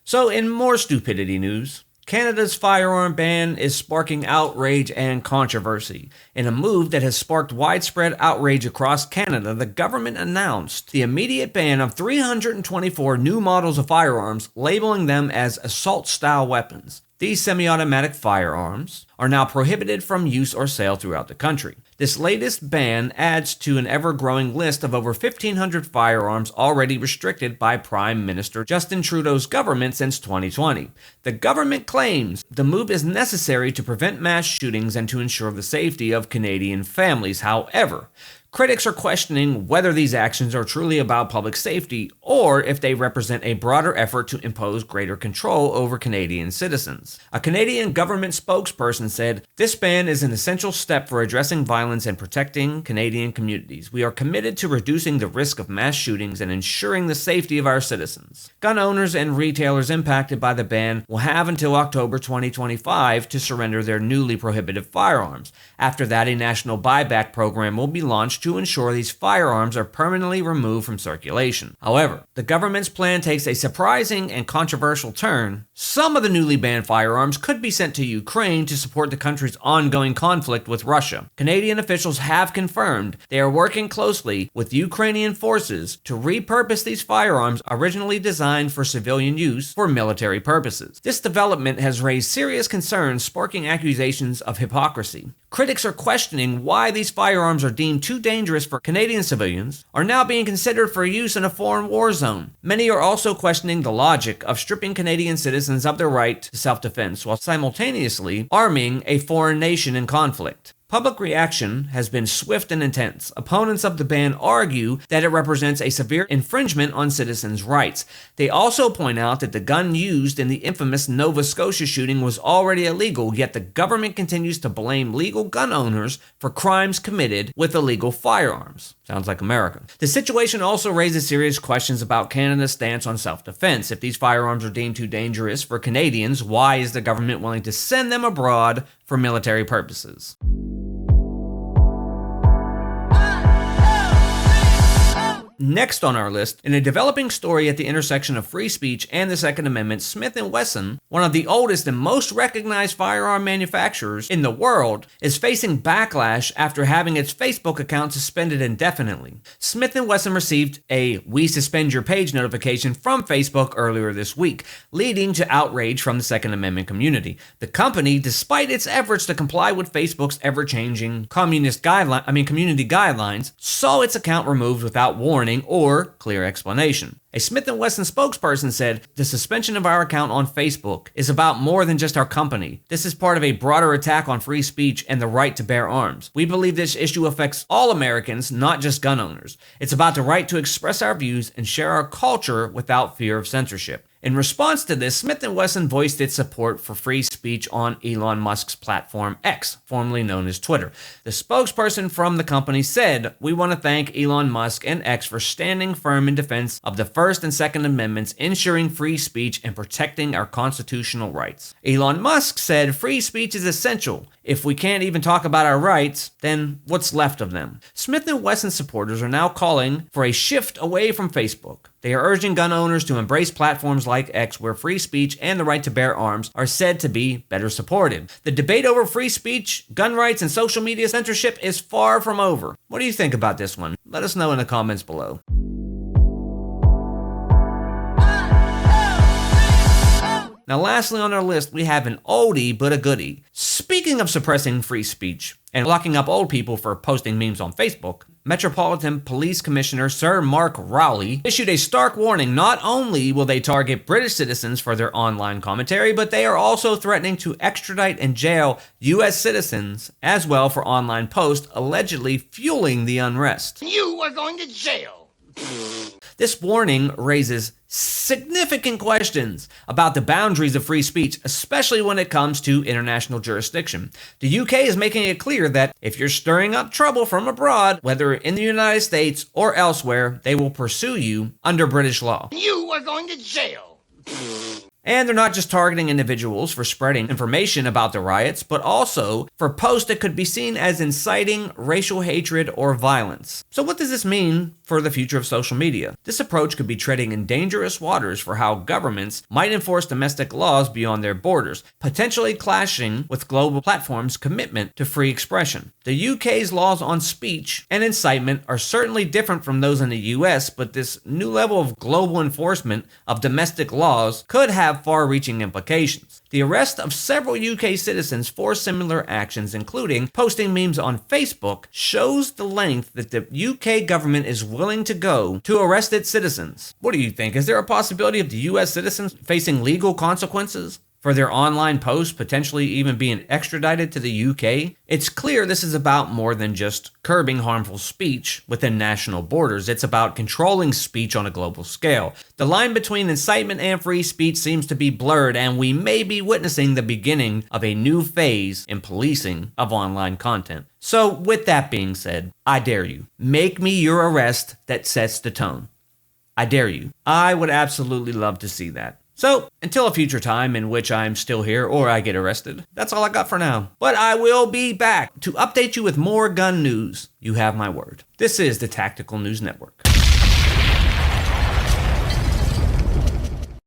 So in more stupidity news, Canada's firearm ban is sparking outrage and controversy. In a move that has sparked widespread outrage across Canada, the government announced the immediate ban of 324 new models of firearms, labeling them as assault-style weapons. These semi-automatic firearms are now prohibited from use or sale throughout the country. This latest ban adds to an ever-growing list of over 1,500 firearms already restricted by Prime Minister Justin Trudeau's government since 2020. The government claims the move is necessary to prevent mass shootings and to ensure the safety of Canadian families. However, critics are questioning whether these actions are truly about public safety or if they represent a broader effort to impose greater control over Canadian citizens. A Canadian government spokesperson said, "This ban is an essential step for addressing violence and protecting Canadian communities. We are committed to reducing the risk of mass shootings and ensuring the safety of our citizens." Gun owners and retailers impacted by the ban will have until October 2025 to surrender their newly prohibited firearms. After that, a national buyback program will be launched to ensure these firearms are permanently removed from circulation. However, the government's plan takes a surprising and controversial turn. Some of the newly banned firearms could be sent to Ukraine to support the country's ongoing conflict with Russia. Canadian officials have confirmed they are working closely with Ukrainian forces to repurpose these firearms originally designed for civilian use for military purposes. This development has raised serious concerns, sparking accusations of hypocrisy. Critics are questioning why these firearms are deemed too dangerous for Canadian civilians, are now being considered for use in a foreign war zone. Many are also questioning the logic of stripping Canadian citizens of their right to self-defense while simultaneously arming a foreign nation in conflict. Public reaction has been swift and intense. Opponents of the ban argue that it represents a severe infringement on citizens' rights. They also point out that the gun used in the infamous Nova Scotia shooting was already illegal, yet the government continues to blame legal gun owners for crimes committed with illegal firearms. Sounds like America. The situation also raises serious questions about Canada's stance on self-defense. If these firearms are deemed too dangerous for Canadians, why is the government willing to send them abroad for military purposes? Next on our list, in a developing story at the intersection of free speech and the Second Amendment, Smith & Wesson, one of the oldest and most recognized firearm manufacturers in the world, is facing backlash after having its Facebook account suspended indefinitely. Smith & Wesson received a "We suspend your page" notification from Facebook earlier this week, leading to outrage from the Second Amendment community. The company, despite its efforts to comply with Facebook's ever-changing community guidelines, saw its account removed without warning or clear explanation. A Smith & Wesson spokesperson said, "The suspension of our account on Facebook is about more than just our company. This is part of a broader attack on free speech and the right to bear arms. We believe this issue affects all Americans, not just gun owners. It's about the right to express our views and share our culture without fear of censorship." In response to this, Smith & Wesson voiced its support for free speech on Elon Musk's platform X, formerly known as Twitter. The spokesperson from the company said, "We want to thank Elon Musk and X for standing firm in defense of the First and Second Amendments, ensuring free speech and protecting our constitutional rights." Elon Musk said, "Free speech is essential. If we can't even talk about our rights, then what's left of them?" Smith & Wesson supporters are now calling for a shift away from Facebook. They are urging gun owners to embrace platforms like X, where free speech and the right to bear arms are said to be better supported. The debate over free speech, gun rights, and social media censorship is far from over. What do you think about this one? Let us know in the comments below. Now, lastly on our list, we have an oldie but a goodie. Speaking of suppressing free speech and locking up old people for posting memes on Facebook, Metropolitan Police Commissioner Sir Mark Rowley issued a stark warning. Not only will they target British citizens for their online commentary, but they are also threatening to extradite and jail U.S. citizens as well for online posts allegedly fueling the unrest. You are going to jail! This warning raises significant questions about the boundaries of free speech, especially when it comes to international jurisdiction. The UK is making it clear that if you're stirring up trouble from abroad, whether in the United States or elsewhere, they will pursue you under British law. You are going to jail! And they're not just targeting individuals for spreading information about the riots, but also for posts that could be seen as inciting racial hatred or violence. So what does this mean for the future of social media? This approach could be treading in dangerous waters for how governments might enforce domestic laws beyond their borders, potentially clashing with global platforms' commitment to free expression. The UK's laws on speech and incitement are certainly different from those in the US, but this new level of global enforcement of domestic laws could have far-reaching implications. The arrest of several UK citizens for similar actions, including posting memes on Facebook, shows the length that the UK government is willing to go to arrest its citizens. What do you think? Is there a possibility of the US citizens facing legal consequences for their online posts, potentially even being extradited to the UK? It's clear this is about more than just curbing harmful speech within national borders. It's about controlling speech on a global scale. The line between incitement and free speech seems to be blurred, and we may be witnessing the beginning of a new phase in policing of online content. So with that being said, I dare you. Make me your arrest that sets the tone. I dare you. I would absolutely love to see that. So, until a future time in which I'm still here or I get arrested, that's all I got for now. But I will be back to update you with more gun news. You have my word. This is the Tactical News Network.